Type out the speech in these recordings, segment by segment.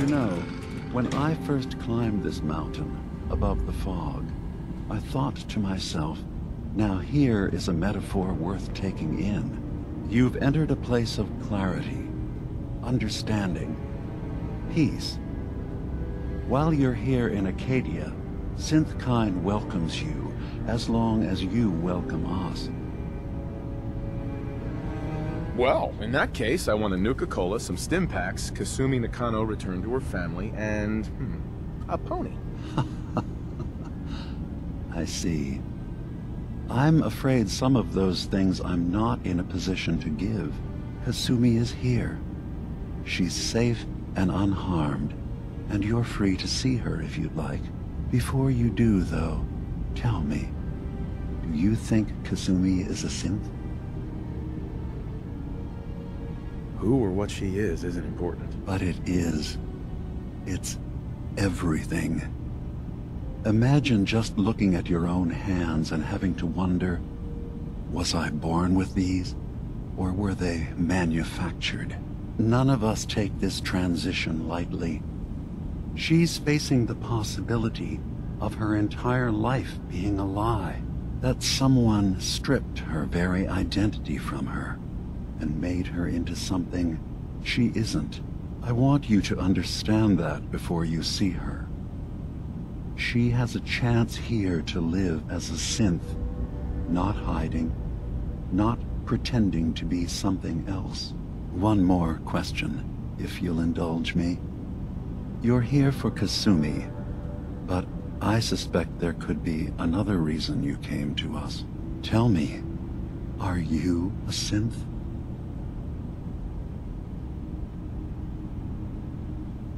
know, when I first climbed this mountain above the fog, I thought to myself, now here is a metaphor worth taking in. You've entered a place of clarity, understanding, peace. While you're here in Acadia, Synthkind welcomes you as long as you welcome us. Well, in that case, I want a Nuka-Cola, some stim packs, Kasumi Nakano returned to her family, and, a pony. I see. I'm afraid some of those things I'm not in a position to give. Kasumi is here. She's safe and unharmed, and you're free to see her if you'd like. Before you do, though, tell me, do you think Kasumi is a synth? Who or what she is isn't important. But it is. It's everything. Imagine just looking at your own hands and having to wonder, was I born with these, or were they manufactured? None of us take this transition lightly. She's facing the possibility of her entire life being a lie, that someone stripped her very identity from her and made her into something she isn't. I want you to understand that before you see her. She has a chance here to live as a synth, not hiding, not pretending to be something else. One more question, if you'll indulge me. You're here for Kasumi, but I suspect there could be another reason you came to us. Tell me, are you a synth?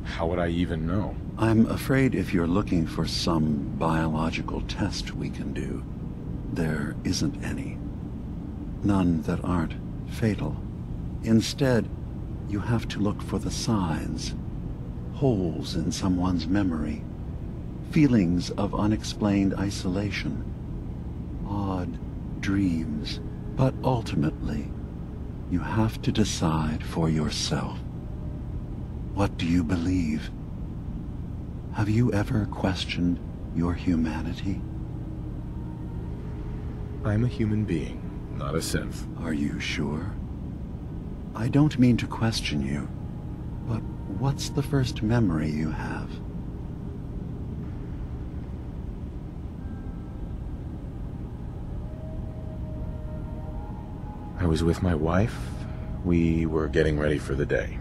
How would I even know? I'm afraid if you're looking for some biological test we can do, there isn't any. None that aren't fatal. Instead, you have to look for the signs, holes in someone's memory, feelings of unexplained isolation, odd dreams. But ultimately, you have to decide for yourself. What do you believe? Have you ever questioned your humanity? I'm a human being, not a synth. Are you sure? I don't mean to question you, but what's the first memory you have? I was with my wife. We were getting ready for the day.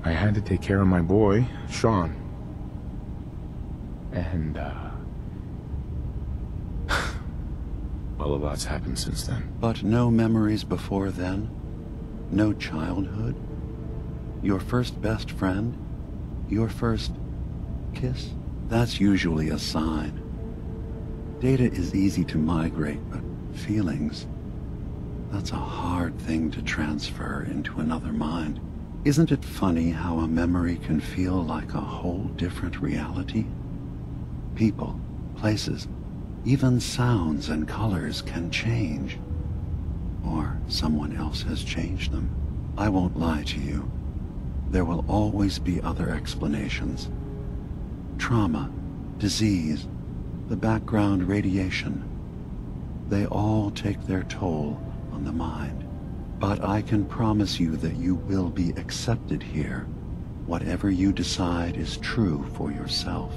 I had to take care of my boy, Sean. And, well, a lot's happened since then. But no memories before then? No childhood? Your first best friend? Your first kiss? That's usually a sign. Data is easy to migrate, but feelings, that's a hard thing to transfer into another mind. Isn't it funny how a memory can feel like a whole different reality? People, places, even sounds and colors can change. Or someone else has changed them. I won't lie to you. There will always be other explanations. Trauma, disease, the background radiation. They all take their toll on the mind. But I can promise you that you will be accepted here, whatever you decide is true for yourself.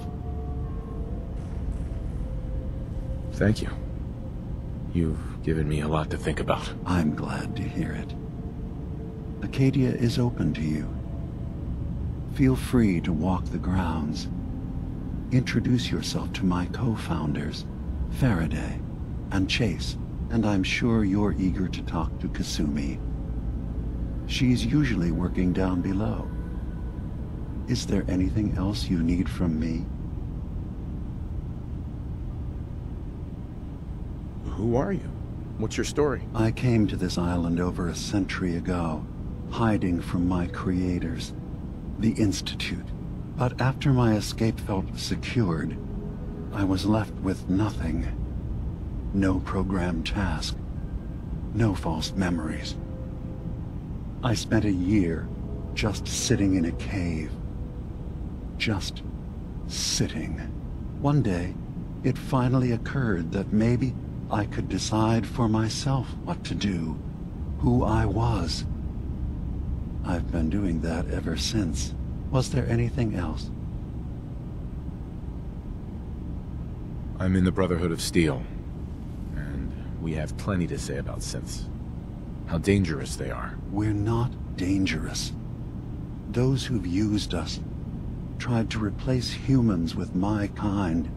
Thank you. You've given me a lot to think about. I'm glad to hear it. Acadia is open to you. Feel free to walk the grounds. Introduce yourself to my co-founders, Faraday and Chase, and I'm sure you're eager to talk to Kasumi. She's usually working down below. Is there anything else you need from me? Who are you? What's your story? I came to this island over a century ago, hiding from my creators, the Institute. But after my escape felt secured, I was left with nothing. No programmed task. No false memories. I spent a year just sitting in a cave. Just sitting. One day, it finally occurred that maybe I could decide for myself what to do, who I was. I've been doing that ever since. Was there anything else? I'm in the Brotherhood of Steel, and we have plenty to say about synths. How dangerous they are. We're not dangerous. Those who've used us, tried to replace humans with my kind,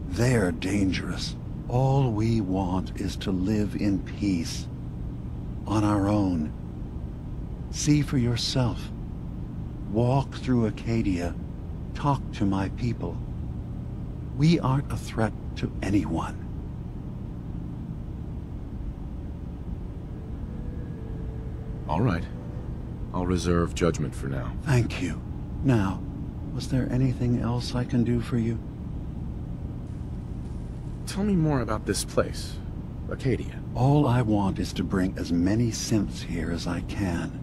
they're dangerous. All we want is to live in peace, on our own. See for yourself. Walk through Acadia, talk to my people. We aren't a threat to anyone. All right. I'll reserve judgment for now. Thank you. Now, was there anything else I can do for you? Tell me more about this place, Acadia. All I want is to bring as many synths here as I can,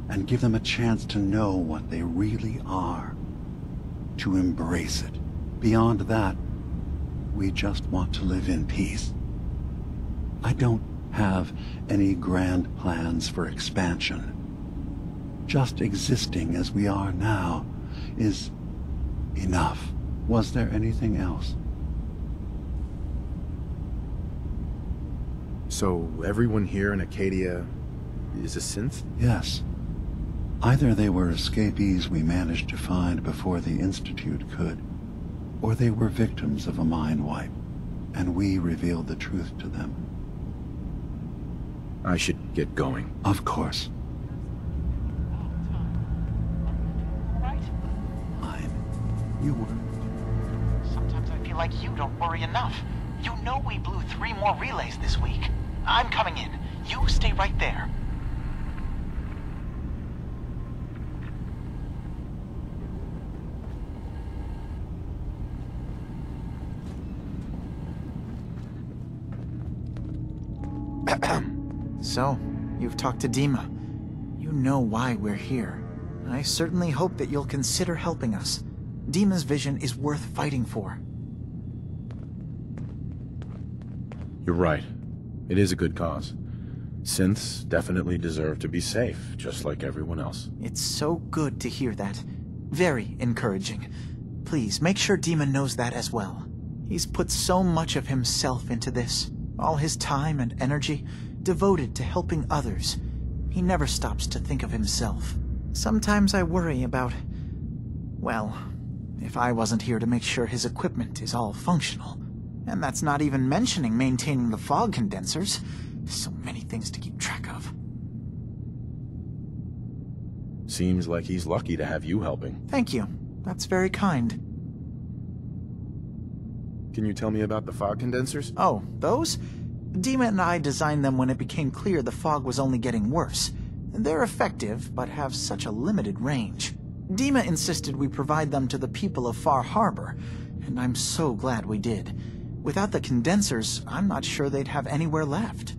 and give them a chance to know what they really are. To embrace it. Beyond that, we just want to live in peace. I don't have any grand plans for expansion. Just existing as we are now is enough. Was there anything else? So everyone here in Acadia is a synth? Yes. Either they were escapees we managed to find before the Institute could, or they were victims of a mind wipe, and we revealed the truth to them. I should get going. Of course. You were. Sometimes I feel like you don't worry enough. You know we blew 3 more relays this week. I'm coming in. You stay right there. So, you've talked to DiMA. You know why we're here. I certainly hope that you'll consider helping us. DiMA's vision is worth fighting for. You're right. It is a good cause. Synths definitely deserve to be safe, just like everyone else. It's so good to hear that. Very encouraging. Please, make sure DiMA knows that as well. He's put so much of himself into this. All his time and energy devoted to helping others. He never stops to think of himself. Sometimes I worry about... well, if I wasn't here to make sure his equipment is all functional. And that's not even mentioning maintaining the fog condensers. So many things to keep track of. Seems like he's lucky to have you helping. Thank you. That's very kind. Can you tell me about the fog condensers? Oh, those? DiMA and I designed them when it became clear the fog was only getting worse. They're effective, but have such a limited range. DiMA insisted we provide them to the people of Far Harbor, and I'm so glad we did. Without the condensers, I'm not sure they'd have anywhere left.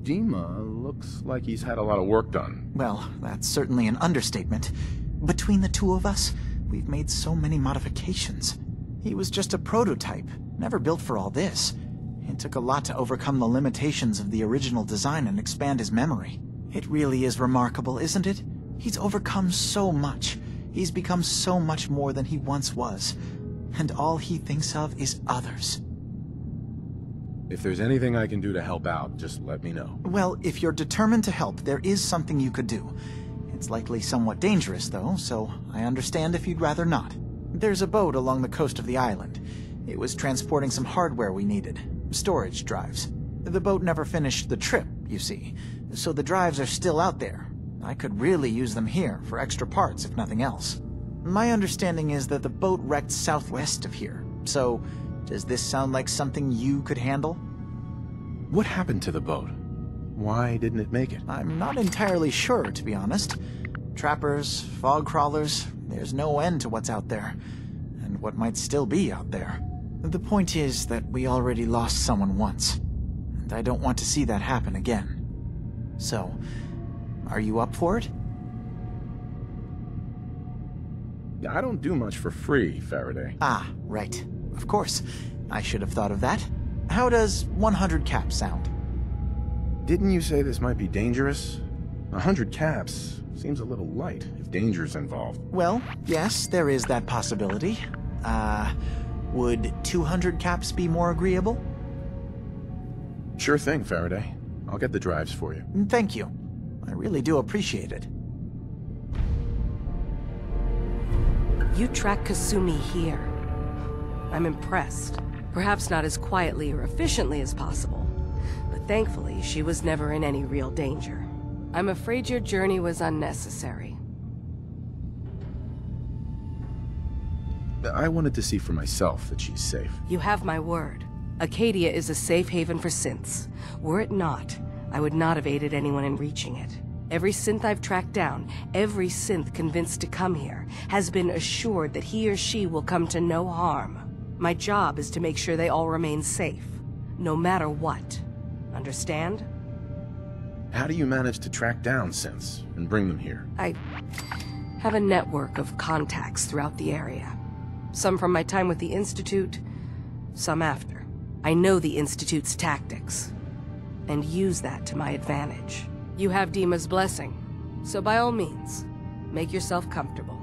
DiMA looks like he's had a lot of work done. Well, that's certainly an understatement. Between the two of us, we've made so many modifications. He was just a prototype, never built for all this. It took a lot to overcome the limitations of the original design and expand his memory. It really is remarkable, isn't it? He's overcome so much. He's become so much more than he once was. And all he thinks of is others. If there's anything I can do to help out, just let me know. Well, if you're determined to help, there is something you could do. It's likely somewhat dangerous, though, so I understand if you'd rather not. There's a boat along the coast of the island. It was transporting some hardware we needed. Storage drives. The boat never finished the trip, you see, so the drives are still out there. I could really use them here for extra parts, if nothing else. My understanding is that the boat wrecked southwest of here, so does this sound like something you could handle? What happened to the boat? Why didn't it make it? I'm not entirely sure, to be honest. Trappers, fog crawlers, there's no end to what's out there, and what might still be out there. The point is that we already lost someone once, and I don't want to see that happen again. So, Are you up for it? I don't do much for free, Faraday. Ah, right. Of course. I should have thought of that. How does 100 caps sound? Didn't you say this might be dangerous? 100 caps seems a little light if danger's involved. Well, yes, there is that possibility. Would 200 caps be more agreeable? Sure thing, Faraday. I'll get the drives for you. Thank you. I really do appreciate it. You track Kasumi here. I'm impressed. Perhaps not as quietly or efficiently as possible, but thankfully she was never in any real danger. I'm afraid your journey was unnecessary. I wanted to see for myself that she's safe. You have my word. Acadia is a safe haven for synths. Were it not, I would not have aided anyone in reaching it. Every synth I've tracked down, every synth convinced to come here, has been assured that he or she will come to no harm. My job is to make sure they all remain safe, no matter what. Understand? How do you manage to track down synths and bring them here? I have a network of contacts throughout the area. Some from my time with the Institute, some after. I know the Institute's tactics, and use that to my advantage. You have DiMa's blessing, so by all means, make yourself comfortable.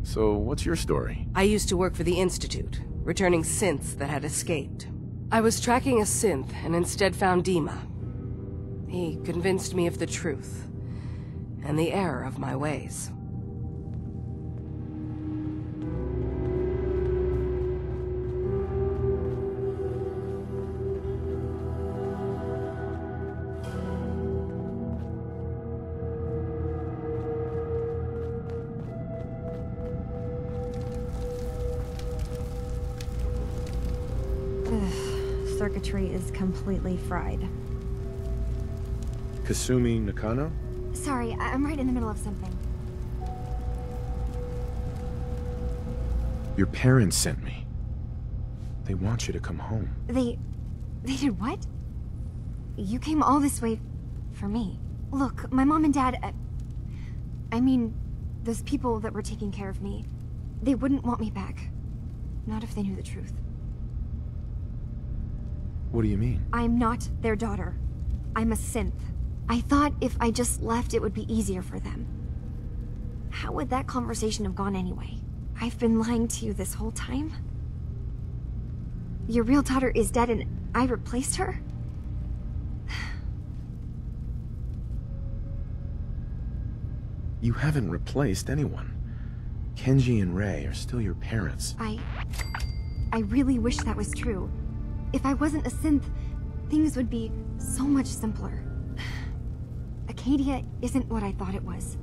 So, what's your story? I used to work for the Institute, returning synths that had escaped. I was tracking a synth and instead found DiMa. He convinced me of the truth, and the error of my ways. Circuitry is completely fried. Kasumi Nakano? Sorry, I'm right in the middle of something. Your parents sent me. They want you to come home. They did what? You came all this way for me. Look, my mom and dad, I mean, those people that were taking care of me, they wouldn't want me back. Not if they knew the truth. What do you mean? I'm not their daughter. I'm a synth. I thought if I just left, it would be easier for them. How would that conversation have gone anyway? I've been lying to you this whole time? Your real daughter is dead and I replaced her? You haven't replaced anyone. Kenji and Rei are still your parents. I really wish that was true. If I wasn't a synth, things would be so much simpler. Acadia isn't what I thought it was.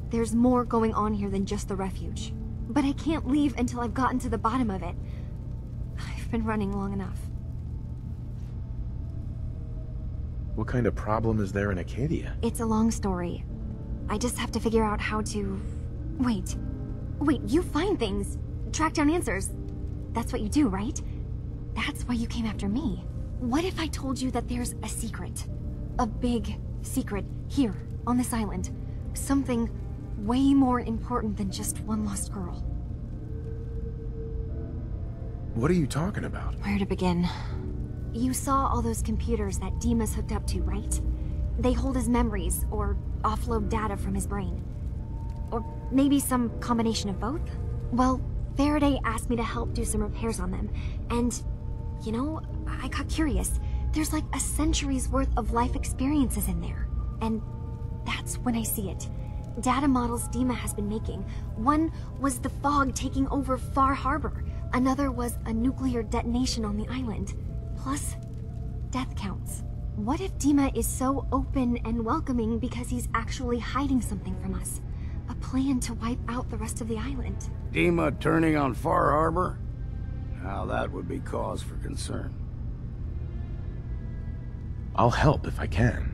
There's more going on here than just the refuge. But I can't leave until I've gotten to the bottom of it. I've been running long enough. What kind of problem is there in Acadia? It's a long story. I just have to figure out how to... Wait, you find things. Track down answers. That's what you do, right? That's why you came after me. What if I told you that there's a secret? A big secret here, on this island. Something way more important than just one lost girl. What are you talking about? Where to begin? You saw all those computers that DiMa's hooked up to, right? They hold his memories, or offload data from his brain. Or maybe some combination of both? Well, Faraday asked me to help do some repairs on them, and... you know, I got curious. There's like a century's worth of life experiences in there. And that's when I see it. Data models DiMa has been making. One was the fog taking over Far Harbor. Another was a nuclear detonation on the island. Plus, death counts. What if DiMa is so open and welcoming because he's actually hiding something from us? A plan to wipe out the rest of the island. DiMa turning on Far Harbor? Now that would be cause for concern. I'll help if I can.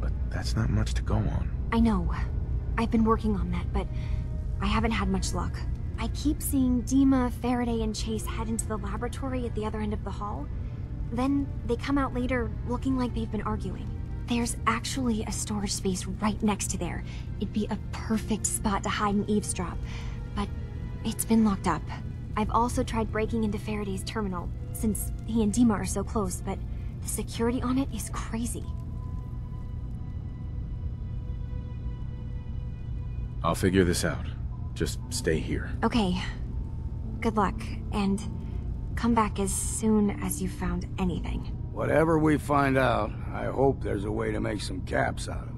But that's not much to go on. I know. I've been working on that, but I haven't had much luck. I keep seeing DiMa, Faraday, and Chase head into the laboratory at the other end of the hall. Then they come out later looking like they've been arguing. There's actually a storage space right next to there. It'd be a perfect spot to hide and eavesdrop, but it's been locked up. I've also tried breaking into Faraday's terminal, since he and DiMA are so close, but the security on it is crazy. I'll figure this out. Just stay here. Okay. Good luck, and come back as soon as you've found anything. Whatever we find out, I hope there's a way to make some caps out of it.